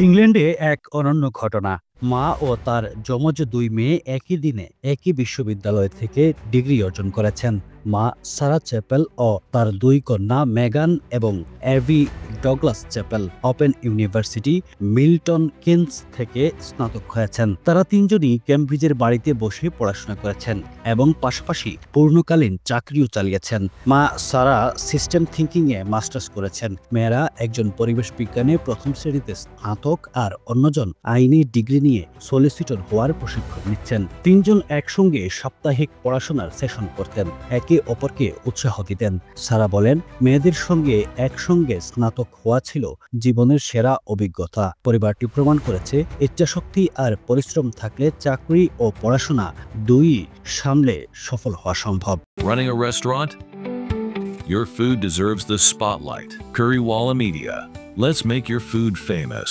ইংল্যান্ডে এক অনন্য ঘটনা। মা ও তার যমজ দুই মেয়ে একই দিনে একই বিশ্ববিদ্যালয় থেকে ডিগ্রি অর্জন করেছেন। মা সারা চ্যাপেল ও তার দুই কন্যা মেগান এবং Avi Douglas Chappell Open University Milton Keynes থেকে স্নাতক হয়েছেন। তারা তিনজনই কেমব্রিজের বাড়িতে বসে পড়াশোনা করেছেন এবং পাশাপাশি পূর্ণকালীন চাকরিও চালিয়েছেন। মা সারা সিস্টেম থিঙ্কিংয়ে মাস্টার্স করেছেন। মেয়েরা একজন পরিবেশ বিজ্ঞানে প্রথম শ্রেণীতে স্নাতক আর অন্যজন আইনি ডিগ্রি নিয়ে সলিসিটর হওয়ার প্রশিক্ষণ নিচ্ছেন। তিনজন একসঙ্গে সাপ্তাহিক পড়াশোনার সেশন করতেন, একে অপরকে উৎসাহ দিতেন। সারা বলেন, মেয়েদের সঙ্গে একসঙ্গে স্নাতক হওয়া ছিল জীবনের সেরা অভিজ্ঞতা। পরিবারটি প্রমাণ করেছে ইচ্ছাশক্তি আর পরিশ্রম থাকলে চাকরি ও পড়াশোনা দুই সামলে সফল হওয়া সম্ভব। Running a restaurant? Your food deserves the spotlight. Currywalla Media. Let's make your food famous.